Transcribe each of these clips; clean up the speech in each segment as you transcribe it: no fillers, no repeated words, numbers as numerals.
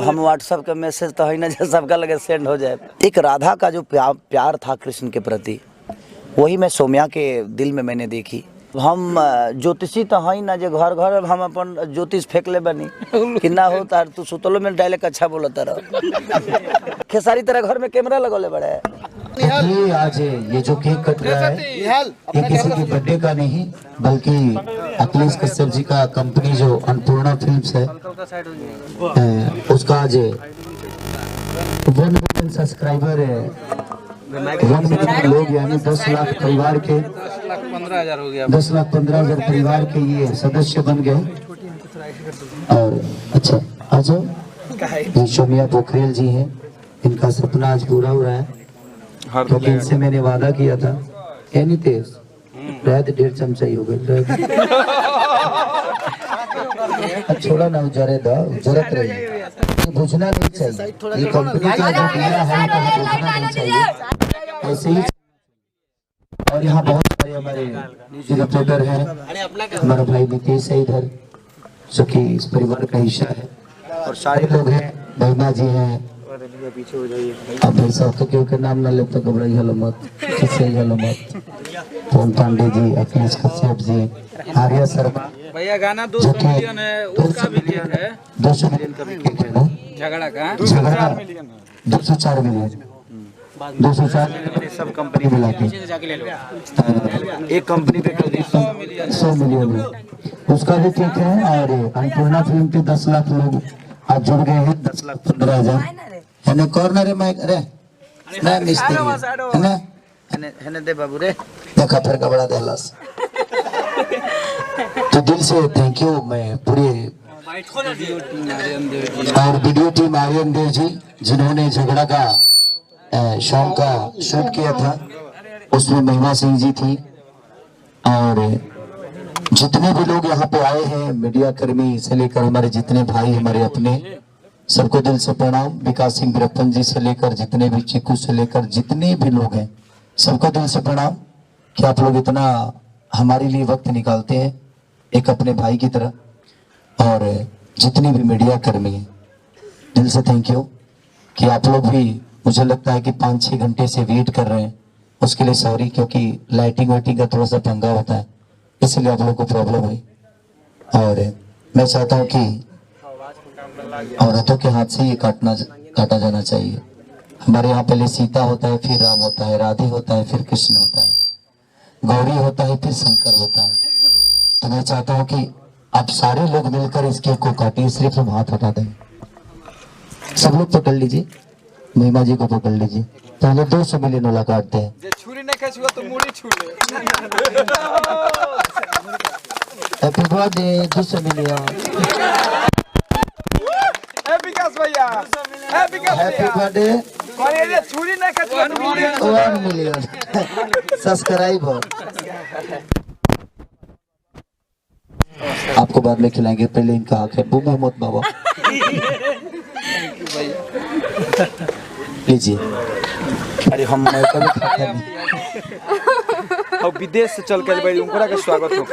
हम व्हाट्सएप का मैसेज तो है ना जो सबका लगे सेंड हो जाए। एक राधा का जो प्यार था कृष्ण के प्रति, वही मैं सौम्या के दिल में मैंने देखी। हम ज्योतिषी तो है ना जो घर घर हम अपन ज्योतिष फेंक ले बनी कि ना हो तार तू सुतलो में डायलॉग अच्छा बोलता रहो। खेसारी तरह घर में कैमरा लगोले बड़े। ये आज ये जो केक कट रहा है ये किसी की बर्थडे का नहीं बल्कि अखिलेश कश्यप जी का कंपनी जो अन्नपूर्णा फिल्म्स है उसका आज 1 मिलियन सब्सक्राइबर है। 1 मिलियन लोग यानी 10 लाख परिवार के 10,15,000 परिवार के ये सदस्य बन गए। और अच्छा आज ये सौम्या पोखरेल जी हैं, इनका सपना आज पूरा हो रहा है क्योंकि इनसे मैंने वादा किया था। नहीं तेज रहते 1.5 चमचा ही हो गए। छोड़ा ना जरूरत रही बुझना नहीं चाहिए। ये कंपनी का जो दिया है तो बुझना नहीं चाहिए ऐसे ही। और यहाँ बहुत सारे हमारे रिपोर्टर हैं, हमारा भाई नीतीश है इधर जो कि इस परिवार का हिस्सा है और सारे लोग हैं। महिमा जी हैं। अब भाई साहब क्यों के नाम ना ले तो घबराई हलो मत, किससे हलो मत। पवन पांडे जी, अखिलेश कश्यप जी, आर्या शर्मा भैया गाना 200 मिलियन है, उसका भी केक है 200 मिलियन का भी केक है ना। झगड़ा का 204 मिलियन 204 मिलियन सब कंपनी मिला के एक कंपनी पे 100 मिलियन है उसका भी केक है। और अन्नपूर्णा फिल्म के 10 लाख लोग आज जुड़ गए हैं। 10,15,000 है ना। कॉर्नर में अरे मैं मिस्त्री है ना दे बाबू रे देखा फिर का बड़ा दहलास। तो दिल से थैंक यू मैं पूरे और वीडियो टीम आर्यन देव जी जिन्होंने झगड़ा का सॉन्ग का शूट किया था। उसमें महिमा सिंह जी थी और जितने भी लोग यहाँ पे आए हैं मीडिया कर्मी से लेकर हमारे जितने भाई हमारे अपने सबको दिल से प्रणाम। विकास सिंह बिरप्पन जी से लेकर जितने भी चिक्कू से लेकर जितने भी लोग हैं सबको दिल से प्रणाम कि आप लोग इतना हमारे लिए वक्त निकालते हैं एक अपने भाई की तरह। और जितनी भी मीडिया कर्मी हैं दिल से थैंक यू कि आप लोग भी मुझे लगता है कि 5-6 घंटे से वेट कर रहे हैं। उसके लिए सॉरी क्योंकि लाइटिंग वाइटिंग का थोड़ा सा पंगा होता है इसलिए आप लोग को प्रॉब्लम हुई। और मैं चाहता हूँ कि औरतों के हाथ से ये काटा जाना चाहिए। हमारे यहाँ पहले सीता होता है, फिर राम होता है, राधे होता है, फिर कृष्ण होता है, गौरी होता है, फिर शंकर होता है। तो मैं चाहता हूँ कि आप सारे लोग मिलकर इस केक को काटिए। सिर्फ हम हाथ हटा दें। सब लोग पकड़ लीजिए, महिमा जी को पकड़ लीजिए। पहले 200 मिलियन वाला काटते हैं। छुरी नहीं खसुआ तो मुड़ी छूले। Happy birthday 200 million. विकास भैया हैप्पी बर्थडे। अरे छुरी नहीं खसुआ तो मुड़ी 1 मिलियन सब्सक्राइब हो। आपको बाद में खिलाएंगे, पहले इनका हक है। बू मोहम्मद बाबा लीजिए। अरे हम कभी खाते नहीं। और विदेश से चल कर भाई उनका का स्वागत हो।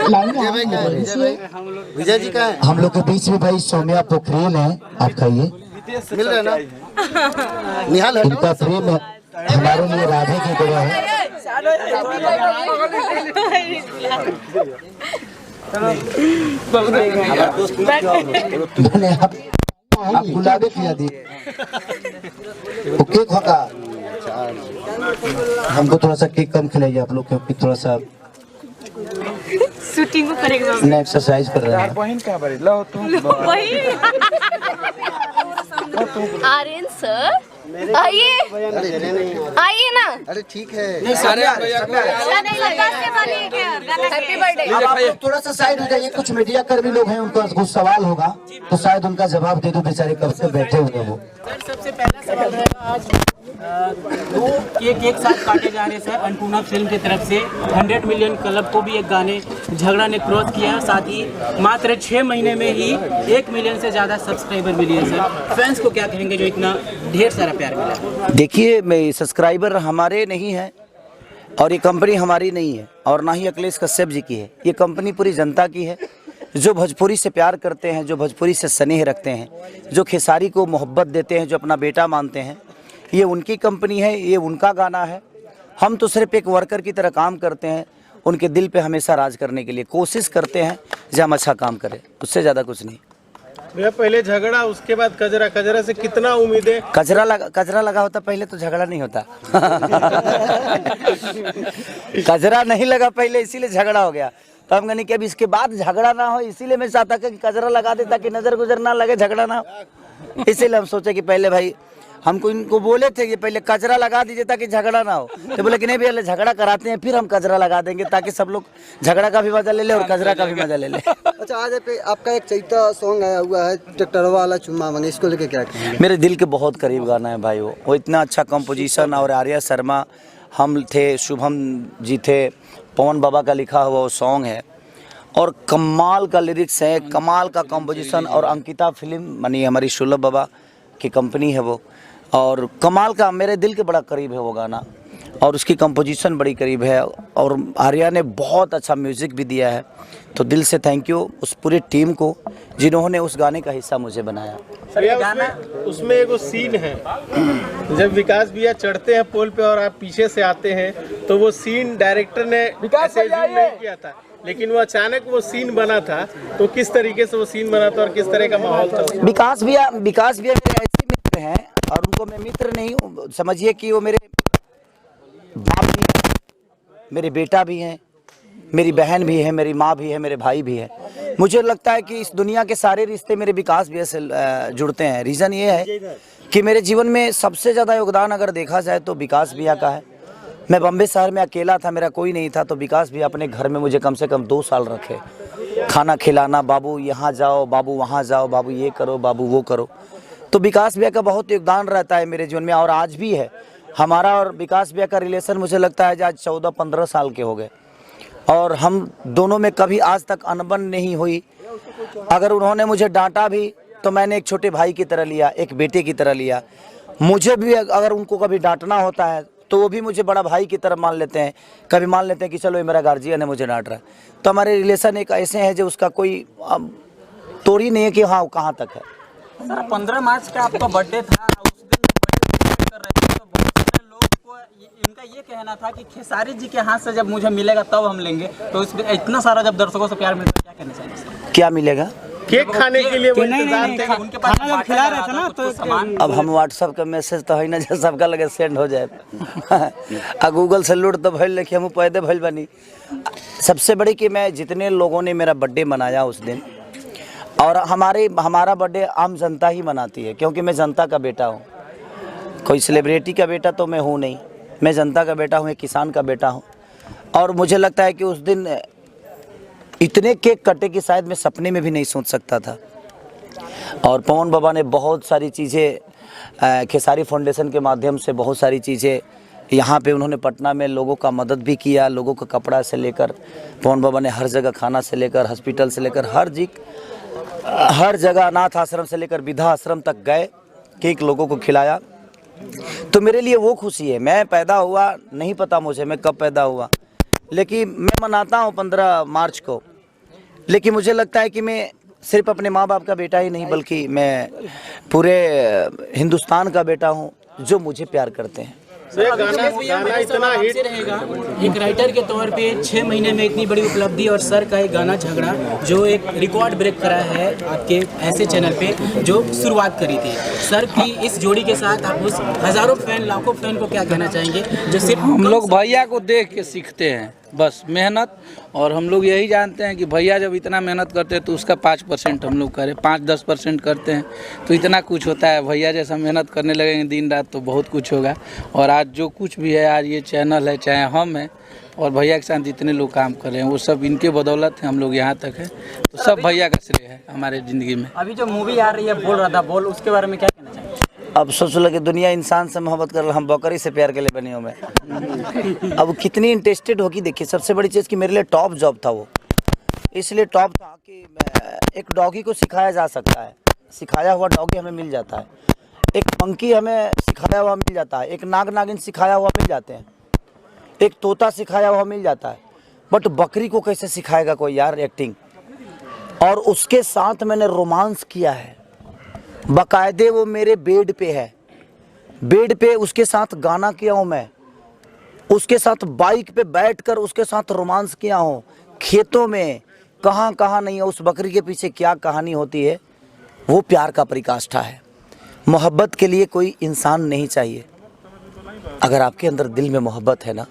विजय जी का हम लोग के बीच में भाई सौम्या पोखरेल है। आप खाइए, मिल रहा है ना निहाल इनका प्रेम हमारे लिए राधे की तरह है। मैंने आप गुलाबी किया दी केक होगा। हमको थोड़ा सा केक कम खिलाइए आप लोग क्योंकि थोड़ा सा शूटिंग करेंगे। मैं एक्सरसाइज कर रहा हूँ। बहन कहाँ पर लो तुम आर्यन सर आइए आइए ना। अरे ठीक है हैप्पी बर्थडे। अब आप लोग थोड़ा सा साइड हो जाइए। कुछ मीडिया कर्मी लोग हैं, उनका कुछ सवाल होगा तो शायद उनका जवाब दे दो। बेचारे कब से बैठे हुए हैं वो। सबसे पहला सवाल रहेगा आज 2 केक एक साथ काटे जा रहे सर अन्नपूर्णा फिल्म की तरफ से। 100 मिलियन क्लब को भी एक गाने झगड़ा ने क्रॉस किया। साथ ही मात्र 6 महीने में ही 1 मिलियन से ज़्यादा सब्सक्राइबर मिली है सर। फैंस को क्या कहेंगे जो इतना ढेर सारा प्यार मिला? देखिए मैं सब्सक्राइबर हमारे नहीं है और ये कंपनी हमारी नहीं है और ना ही अखिलेश कश्यप जी की है। ये कंपनी पूरी जनता की है जो भोजपुरी से प्यार करते हैं, जो भोजपुरी से स्नेह रखते हैं, जो खेसारी को मोहब्बत देते हैं, जो अपना बेटा मानते हैं, ये उनकी कंपनी है, ये उनका गाना है। हम तो सिर्फ एक वर्कर की तरह काम करते हैं, उनके दिल पे हमेशा राज करने के लिए कोशिश करते हैं जो हम अच्छा काम करें, उससे ज़्यादा कुछ नहीं। भैया पहले झगड़ा, उसके बाद कजरा, कजरा से कितना उम्मीदें? कजरा लगा होता पहले तो झगड़ा नहीं होता। कजरा नहीं लगा पहले, इसीलिए झगड़ा हो गया। तो हम कहने कि अब इसके बाद झगड़ा ना हो, इसीलिए मैं चाहता कि कजरा लगा दे ताकि नजर गुजर ना लगे, झगड़ा ना हो। इसीलिए हम सोचे कि पहले भाई हमको इनको बोले थे कि पहले कचरा लगा दीजिए ताकि झगड़ा ना हो, तो बोले कि नहीं भैया झगड़ा कराते हैं फिर हम कचरा लगा देंगे ताकि सब लोग झगड़ा का भी मजा ले ले और कचरा का भी मजा ले ले। अच्छा, आज पे आपका एक चैता सॉन्ग आया हुआ है, ट्रैक्टर वाला चुम्मा मांगे, इसको लेके क्या कहेंगे? मेरे दिल के बहुत करीब गाना है भाई। वो इतना अच्छा कंपोजिशन, और आर्या शर्मा हम थे, शुभम जी थे, पवन बाबा का लिखा हुआ वो सॉन्ग है और कमाल का लिरिक्स है, कमाल का कंपोजिशन। और अंकिता फिल्म मानी हमारी शुलभ बाबा की कंपनी है वो, और कमाल का, मेरे दिल के बड़ा करीब है वो गाना और उसकी कंपोजिशन बड़ी करीब है। और आर्या ने बहुत अच्छा म्यूज़िक भी दिया है, तो दिल से थैंक यू उस पूरी टीम को जिन्होंने उस गाने का हिस्सा मुझे बनाया। उसमें एगो सीन है, जब विकास भैया चढ़ते हैं पोल पे और आप पीछे से आते हैं, तो वो सीन डायरेक्टर ने ऐसे नहीं किया था, लेकिन वो अचानक वो सीन बना था। तो किस तरीके से वो सीन बना था और किस तरह का माहौल था? विकास भैया मेरे ऐसे मित्र हैं, और उनको मैं मित्र नहीं समझिए कि वो मेरे बाप भी हैं, मेरे बेटा भी हैं, मेरी बहन भी है, मेरी माँ भी है, मेरे भाई भी है। मुझे लगता है कि इस दुनिया के सारे रिश्ते मेरे विकास भैया से जुड़ते हैं। रीज़न ये है कि मेरे जीवन में सबसे ज़्यादा योगदान अगर देखा जाए तो विकास भैया का है। मैं बम्बे शहर में अकेला था, मेरा कोई नहीं था, तो विकास भैया अपने घर में मुझे कम से कम 2 साल रखे, खाना खिलाना, बाबू यहाँ जाओ, बाबू वहाँ जाओ, बाबू ये करो, बाबू वो करो। तो विकास भैया का बहुत योगदान रहता है मेरे जीवन में, और आज भी है। हमारा और विकास भैया का रिलेशन मुझे लगता है आज 14-15 साल के हो गए, और हम दोनों में कभी आज तक अनबन नहीं हुई। अगर उन्होंने मुझे डांटा भी तो मैंने एक छोटे भाई की तरह लिया, एक बेटे की तरह लिया। मुझे भी अगर उनको कभी डांटना होता है तो वो भी मुझे बड़ा भाई की तरह मान लेते हैं। कभी मान लेते हैं कि चलो ये मेरा गार्जियन है, मुझे डांट रहा है। तो हमारे रिलेशन एक ऐसे हैं जो उसका कोई तोड़ ही नहीं है कि हाँ वो कहाँ तक है। सर 15 मार्च का आपका बर्थडे था, उस दिन बर्थडे कर रहे थे, तो बहुत सारे लोग को इनका ये कहना था कि खेसारी जी के हाथ से जब मुझे मिलेगा तब हम लेंगे। तो इतना सारा जब दर्शकों से प्यार मिलता है, क्या कहना चाहिए सर? क्या मिलेगा? केक खाने के लिए वो इंतजार थे, उनके पास जब खिला रहे थे ना तो सामान। अब हम व्हाट्सअप का मैसेज तो है ना जो सबका लगे सेंड हो जाए। आ गूगल से लूट तो भइल लेकिन हम पैदे भइल बनी। सबसे बड़ी कि मैं जितने लोगों ने मेरा बर्थडे मनाया उस दिन, और हमारा बर्थडे आम जनता ही मनाती है, क्योंकि मैं जनता का बेटा हूँ। कोई सेलिब्रिटी का बेटा तो मैं हूँ नहीं, मैं जनता का बेटा हूँ, एक किसान का बेटा हूँ। और मुझे लगता है कि उस दिन इतने केक कटे कि शायद मैं सपने में भी नहीं सोच सकता था। और पवन बाबा ने बहुत सारी चीज़ें खेसारी फाउंडेशन के माध्यम से बहुत सारी चीज़ें यहाँ पे उन्होंने पटना में लोगों का मदद भी किया। लोगों का कपड़ा से लेकर पवन बाबा ने हर जगह, खाना से लेकर, हॉस्पिटल से लेकर, हर जगह, अनाथ आश्रम से लेकर वृद्धा आश्रम तक गए, केक लोगों को खिलाया। तो मेरे लिए वो खुशी है। मैं पैदा हुआ, नहीं पता मुझे मैं कब पैदा हुआ, लेकिन मैं मनाता हूँ 15 मार्च को। लेकिन मुझे लगता है कि मैं सिर्फ अपने माँ बाप का बेटा ही नहीं, बल्कि मैं पूरे हिंदुस्तान का बेटा हूँ जो मुझे प्यार करते हैं। गाना इतना हिट रहेगा। एक राइटर के तौर पे 6 महीने में इतनी बड़ी उपलब्धि, और सर का एक गाना झगड़ा जो एक रिकॉर्ड ब्रेक करा है आपके ऐसे चैनल पे जो शुरुआत करी थी। सर की इस जोड़ी के साथ आप उस हजारों फैन, लाखों फैन को क्या कहना चाहेंगे जो सिर्फ हम लोग भैया को देख के सीखते हैं, बस मेहनत। और हम लोग यही जानते हैं कि भैया जब इतना मेहनत करते हैं तो उसका 5% हम लोग करें, 5-10% करते हैं तो इतना कुछ होता है। भैया जैसा मेहनत करने लगेंगे दिन रात तो बहुत कुछ होगा। और आज जो कुछ भी है, आज ये चैनल है, चाहे हम हैं, और भैया के साथ जितने लोग काम कर रहे हैं वो सब इनके बदौलत है हम लोग यहाँ तक है। तो सब भैया का श्रेय है हमारे ज़िंदगी में। अभी जो मूवी आ रही है बोल रहा था बोल, उसके बारे में क्या कहना चाहिए? अब सोच लगे दुनिया इंसान से मोहब्बत कर, हम बकरी से प्यार के लिए बनी हूँ मैं। अब कितनी इंटरेस्टेड होगी देखिए। सबसे बड़ी चीज़ कि मेरे लिए टॉप जॉब था वो, इसलिए टॉप था कि एक डॉगी को सिखाया जा सकता है, सिखाया हुआ डॉगी हमें मिल जाता है। एक मंकी हमें सिखाया हुआ मिल जाता है, एक नाग नागिन सिखाया हुआ मिल जाते हैं, एक तोता सिखाया हुआ मिल जाता है। बट बकरी को कैसे सिखाएगा कोई यार एक्टिंग? और उसके साथ मैंने रोमांस किया है। बाकायदे वो मेरे बेड पे है, बेड पे उसके साथ गाना किया हूँ मैं, उसके साथ बाइक पे बैठकर उसके साथ रोमांस किया हूँ। खेतों में कहाँ कहाँ नहीं है, उस बकरी के पीछे क्या कहानी होती है, वो प्यार का परिकाष्ठा है। मोहब्बत के लिए कोई इंसान नहीं चाहिए। अगर आपके अंदर दिल में मोहब्बत है ना,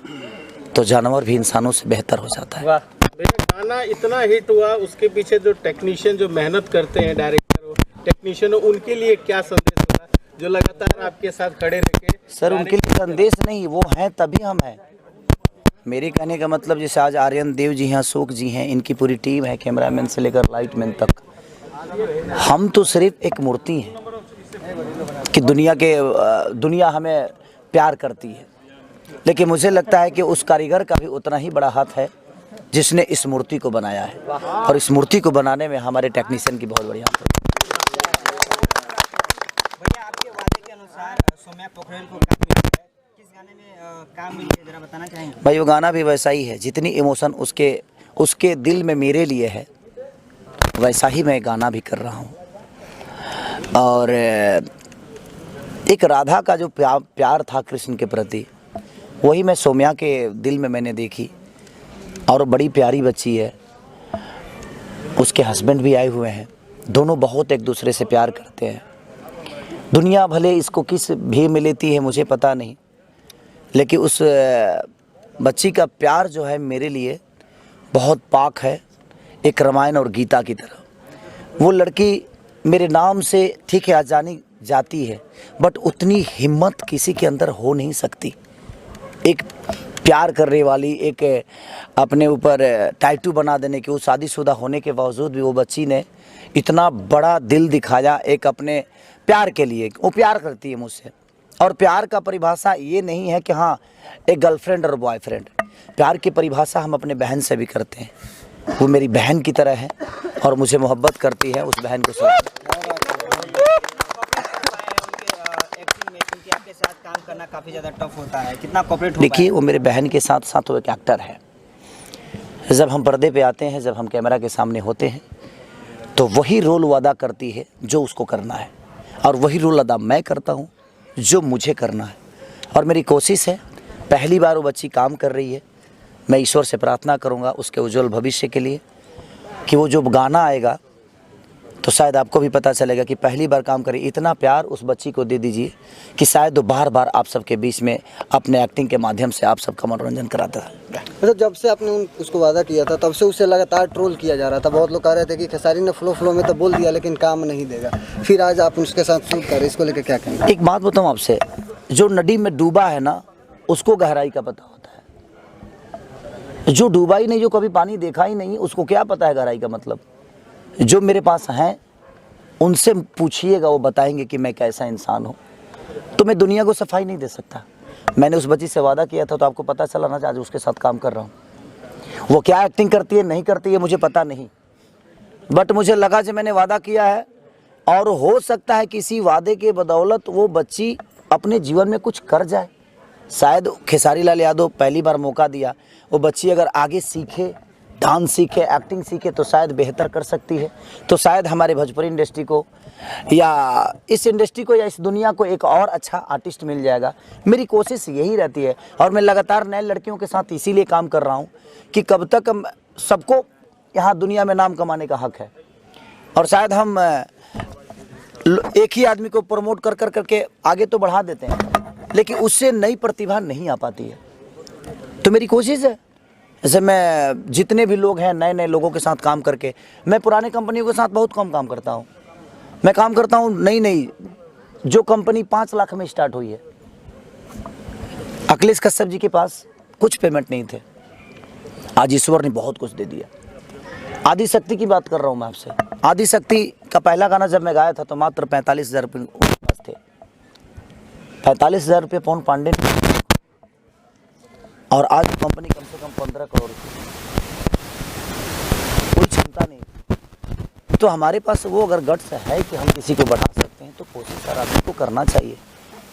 तो जानवर भी इंसानों से बेहतर हो जाता है। वाह भैया, गाना इतना हिट हुआ, उसके पीछे जो टेक्नीशियन जो मेहनत करते हैं, डायरेक्टर हो, टेक्नीशियन हो, उनके लिए क्या संदेश होगा जो लगातार आपके साथ खड़े रह के? सर उनके लिए संदेश नहीं, वो हैं तभी हम हैं। मेरे कहने का मतलब जैसे आज आर्यन देव जी हैं, अशोक जी हैं, इनकी पूरी टीम है, कैमरामैन से लेकर लाइटमैन तक। हम तो सिर्फ एक मूर्ति हैं कि दुनिया हमें प्यार करती है, लेकिन मुझे लगता है कि उस कारीगर का भी उतना ही बड़ा हाथ है जिसने इस मूर्ति को बनाया है, और इस मूर्ति को बनाने में हमारे टेक्नीशियन की बहुत बड़ी हाथ है। भैया आपके वादे के अनुसार सौम्या पोखरेल को काम मिली है, किस गाने में काम मिली है जरा बताना चाहेंगे? भाई वो गाना भी वैसा ही है, जितनी इमोशन उसके दिल में मेरे लिए है, वैसा ही मैं गाना भी कर रहा हूँ। और एक राधा का जो प्यार था कृष्ण के प्रति, वही मैं सौम्या के दिल में मैंने देखी। और बड़ी प्यारी बच्ची है, उसके हस्बैंड भी आए हुए हैं, दोनों बहुत एक दूसरे से प्यार करते हैं। दुनिया भले इसको किस भी में लेती है मुझे पता नहीं, लेकिन उस बच्ची का प्यार जो है मेरे लिए बहुत पाक है, एक रामायण और गीता की तरह। वो लड़की मेरे नाम से ठीक है आज जानी जाती है, बट उतनी हिम्मत किसी के अंदर हो नहीं सकती। एक प्यार करने वाली, एक अपने ऊपर टैटू बना देने की, वो शादीशुदा होने के बावजूद भी वो बच्ची ने इतना बड़ा दिल दिखाया एक अपने प्यार के लिए। वो प्यार करती है मुझसे, और प्यार का परिभाषा ये नहीं है कि हाँ एक गर्लफ्रेंड और बॉयफ्रेंड। प्यार की परिभाषा हम अपने बहन से भी करते हैं, वो मेरी बहन की तरह है और मुझे मोहब्बत करती है, उस बहन को आपके साथ काम करना काफी ज्यादा टफ होता है, कितना कोऑपरेट? देखिए वो मेरे बहन के साथ साथ वो एक एक्टर है। जब हम पर्दे पे आते हैं, जब हम कैमरा के सामने होते हैं, तो वही रोल वो अदा करती है जो उसको करना है, और वही रोल अदा मैं करता हूँ जो मुझे करना है। और मेरी कोशिश है, पहली बार वो बच्ची काम कर रही है, मैं ईश्वर से प्रार्थना करूँगा उसके उज्जवल भविष्य के लिए, कि वो जो गाना आएगा तो शायद आपको भी पता चलेगा कि पहली बार काम करें। इतना प्यार उस बच्ची को दे दीजिए कि शायद वो बार बार आप सबके बीच में अपने एक्टिंग के माध्यम से आप सबका मनोरंजन कराता है। मतलब जब से आपने उसको वादा किया था तब से उसे लगातार ट्रोल किया जा रहा था। बहुत लोग कह रहे थे कि खेसारी ने फ्लो में तो बोल दिया लेकिन काम नहीं देगा, फिर आज आप उसके साथ शूट कर रहे, इसको लेकर क्या कहेंगे? एक बात बताऊँ आपसे, जो नदी में डूबा है ना उसको गहराई का पता होता है, जो डूबा ही नहीं, जो कभी पानी देखा ही नहीं, उसको क्या पता है गहराई का मतलब। जो मेरे पास हैं उनसे पूछिएगा, वो बताएंगे कि मैं कैसा इंसान हूँ। तो मैं दुनिया को सफाई नहीं दे सकता। मैंने उस बच्ची से वादा किया था, तो आपको पता चला ना, आज उसके साथ काम कर रहा हूँ। वो क्या एक्टिंग करती है नहीं करती है मुझे पता नहीं, बट मुझे लगा जो मैंने वादा किया है, और हो सकता है किसी वादे के बदौलत वो बच्ची अपने जीवन में कुछ कर जाए। शायद खेसारी लाल यादव पहली बार मौका दिया, वो बच्ची अगर आगे सीखे, डांस सीखे, एक्टिंग सीखे, तो शायद बेहतर कर सकती है। तो शायद हमारे भोजपुरी इंडस्ट्री को या इस इंडस्ट्री को या इस दुनिया को एक और अच्छा आर्टिस्ट मिल जाएगा। मेरी कोशिश यही रहती है, और मैं लगातार नए लड़कियों के साथ इसीलिए काम कर रहा हूँ कि कब तक सबको यहाँ दुनिया में नाम कमाने का हक है, और शायद हम एक ही आदमी को प्रमोट कर करके आगे तो बढ़ा देते हैं, लेकिन उससे नई प्रतिभा नहीं आ पाती है। तो मेरी कोशिश है, जैसे मैं जितने भी लोग हैं नए नए लोगों के साथ काम करके, मैं पुराने कंपनियों के साथ बहुत कम काम करता हूँ। मैं काम करता हूँ नई जो कंपनी 5 लाख में स्टार्ट हुई है। अखिलेश कश्यप जी के पास कुछ पेमेंट नहीं थे, आज ईश्वर ने बहुत कुछ दे दिया। आदि शक्ति की बात कर रहा हूँ मैं आपसे। आदि शक्ति का पहला गाना जब मैं गाया था तो मात्र 45,000 रुपये उनके पास थे। 45,000 रुपये पवन पांडे ने, और आज कंपनी कम से कम 15 करोड़ की, कोई क्षमता नहीं। तो हमारे पास वो अगर गट्स है कि हम किसी को बढ़ा सकते हैं, तो कोशिश हर आदमी को करना चाहिए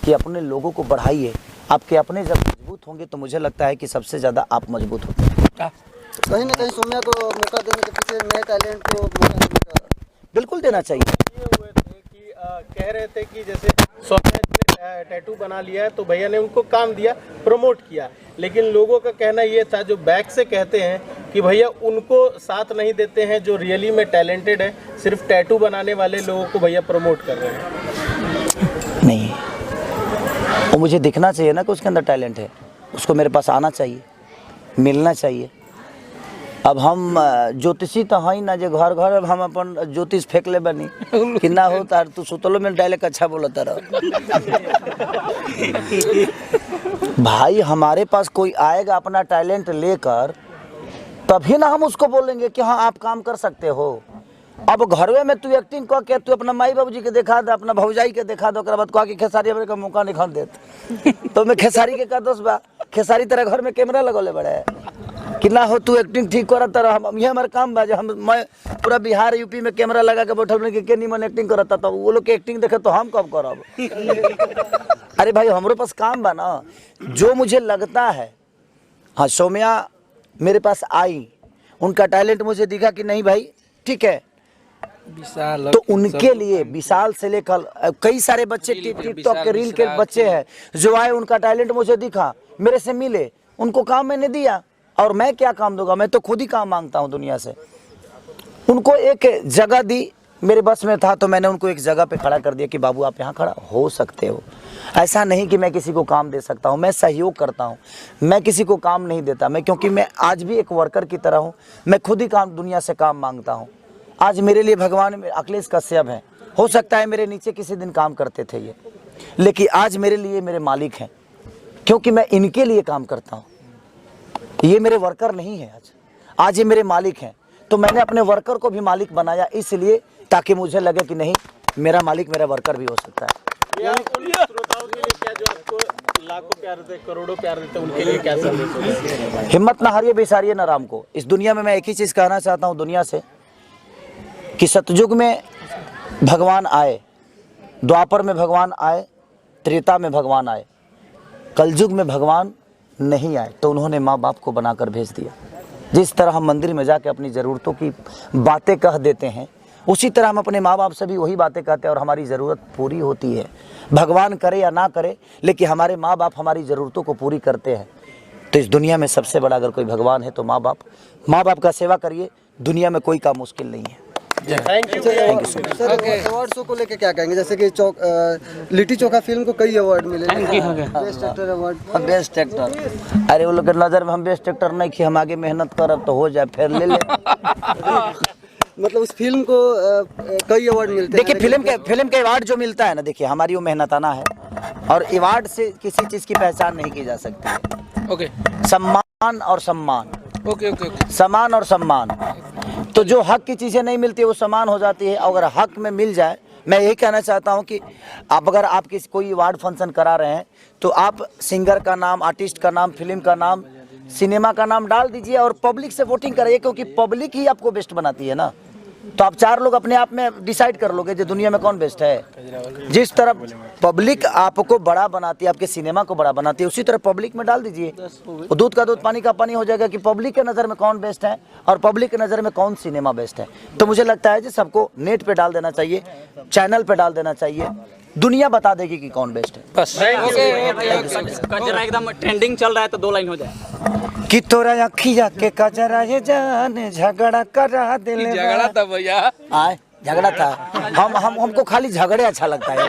कि अपने लोगों को बढ़ाइए। आपके अपने जब मजबूत होंगे तो मुझे लगता है कि सबसे ज़्यादा आप मजबूत होते हैं। कहीं ना कहीं सौम्या को मौका देने के पीछे नए टैलेंट को मौका देने का बिल्कुल देना चाहिए। ये हुए थे कि कह रहे थे कि जैसे सौम्या ने टैटू बना लिया है तो भैया ने उनको काम दिया, प्रमोट किया, लेकिन लोगों का कहना ये था जो बैक से कहते हैं कि भैया उनको साथ नहीं देते हैं जो रियली में टैलेंटेड है, सिर्फ टैटू बनाने वाले लोगों को भैया प्रमोट कर रहे हैं। नहीं, वो मुझे दिखना चाहिए ना कि उसके अंदर टैलेंट है, उसको मेरे पास आना चाहिए, मिलना चाहिए। अब हम ज्योतिषी तो हैं ना, जो घर घर हम अपन ज्योतिष फेंक ले बनी कि ना हो तार तू सुतलो में डायलॉग अच्छा बोलता रहो। भाई हमारे पास कोई आएगा अपना टैलेंट लेकर, तभी ना हम उसको बोलेंगे कि हाँ आप काम कर सकते हो। अब घरवे में तू एक्टिंग कह के तू अपना माई बाबूजी के दिखा दे, अपना भौजाई के दिखा दो, ओकरा बाद कह कि खेसारी हमरे का मौका नहीं खान देत तो मैं खेसारी के का दोस्त बा, खेसारी तेरा घर में कैमरा लगौले बड़े कि ना हो तू एक्टिंग ठीक करत रह। हम ये हमारे काम बा, मैं पूरा बिहार यूपी में कैमरा लगा के बैठल के निमन एक्टिंग करता, तो वो लोग के एक्टिंग देखे तो हम कब करब। अरे भाई हमारे पास काम बा ना, जो मुझे लगता है। हाँ सौम्या मेरे पास आई, उनका टैलेंट मुझे दिखा कि नहीं भाई ठीक है, विशाल तो उनके लिए विशाल से लेकर कई सारे बच्चे टिकटॉक के रील के बच्चे हैं जो आए, उनका टैलेंट मुझे दिखा, मेरे से मिले, उनको काम मैंने दिया। और मैं क्या काम दूंगा, मैं तो खुद ही काम मांगता हूं दुनिया से। उनको एक जगह दी, मेरे बस में था तो मैंने उनको एक जगह पे खड़ा कर दिया कि बाबू आप यहाँ खड़ा हो सकते हो। ऐसा नहीं कि मैं किसी को काम दे सकता हूँ, मैं सहयोग करता हूँ, मैं किसी को काम नहीं देता। मैं क्योंकि मैं आज भी एक वर्कर की तरह हूँ, मैं खुद ही काम दुनिया से काम मांगता हूँ। आज मेरे लिए भगवान अखिलेश कश्यप हैं, हो सकता है मेरे नीचे किसी दिन काम करते थे ये, लेकिन आज मेरे लिए मेरे मालिक हैं, क्योंकि मैं इनके लिए काम करता हूँ। ये मेरे वर्कर नहीं है, आज ये मेरे मालिक हैं। तो मैंने अपने वर्कर को भी मालिक बनाया इसलिए ताकि मुझे लगे कि नहीं मेरा मालिक मेरा वर्कर भी हो सकता है। उन श्रोताओं के लिए क्या जो आपको लाखों प्यार देते, करोड़ों प्यार देते, उनके लिए क्या संदेश होगा? हिम्मत ना हारिए, बेसारिए ना राम को। इस दुनिया में मैं एक ही चीज़ कहना चाहता हूँ दुनिया से कि सतयुग में भगवान आए, द्वापर में भगवान आए, त्रेता में भगवान आए, कलयुग में भगवान नहीं आए तो उन्होंने माँ बाप को बनाकर भेज दिया। जिस तरह हम मंदिर में जाके अपनी ज़रूरतों की बातें कह देते हैं, उसी तरह हम अपने माँ बाप से भी वही बातें कहते हैं और हमारी ज़रूरत पूरी होती है। भगवान करे या ना करे, लेकिन हमारे माँ बाप हमारी ज़रूरतों को पूरी करते हैं। तो इस दुनिया में सबसे बड़ा अगर कोई भगवान है तो माँ बाप का सेवा करिए, दुनिया में कोई काम मुश्किल नहीं है। Thank you. Sir award show को लेके क्या कहेंगे? जैसे कि लिट्टी चोखा फिल्म को कई अवार्ड मिले, best actor award, best actor. अरे वो लोग के नज़र में हम बेस्ट एक्टर नहीं कि हम आगे मेहनत करब तो हो जाए, फिर ले ले। मतलब उस फिल्म को कई अवार्ड मिलते हैं। देखिए फिल्म के अवार्ड जो मिलता है ना, देखिए हमारी वो मेहनताना है और अवार्ड से किसी चीज़ की पहचान नहीं की जा सकती। ओके, सम्मान और सम्मान, ओके ओके ओके, समान और सम्मान। तो जो हक की चीज़ें नहीं मिलती वो समान हो जाती है। अगर हक में मिल जाए, मैं यही कहना चाहता हूँ कि अगर आप कोई अवार्ड फंक्शन करा रहे हैं तो आप सिंगर का नाम, आर्टिस्ट का नाम, फिल्म का नाम, सिनेमा का नाम डाल दीजिए और पब्लिक से वोटिंग कराइए, क्योंकि पब्लिक ही आपको बेस्ट बनाती है ना। तो आप चार लोग अपने आप में डिसाइड कर लोगे जो दुनिया में कौन बेस्ट है। जिस तरह पब्लिक आपको बड़ा बनाती है, आपके सिनेमा को बड़ा बनाती है, उसी तरह पब्लिक में डाल दीजिए। दूध का दूध पानी का पानी हो जाएगा कि पब्लिक के नज़र में कौन बेस्ट है और पब्लिक के नज़र में कौन सिनेमा बेस्ट है। तो मुझे लगता है कि सबको नेट पे डाल देना चाहिए, चैनल पे डाल देना चाहिए, दुनिया बता देगी कि कौन बेस्ट है। बस कचरा एकदम ट्रेंडिंग चल रहा है तो 2 लाइन हो जाए कि तोरा अखिया के कजरा ये जान झगड़ा करा दिल। झगड़ा था भैया, आए झगड़ा था, हमको खाली झगड़े अच्छा लगता है।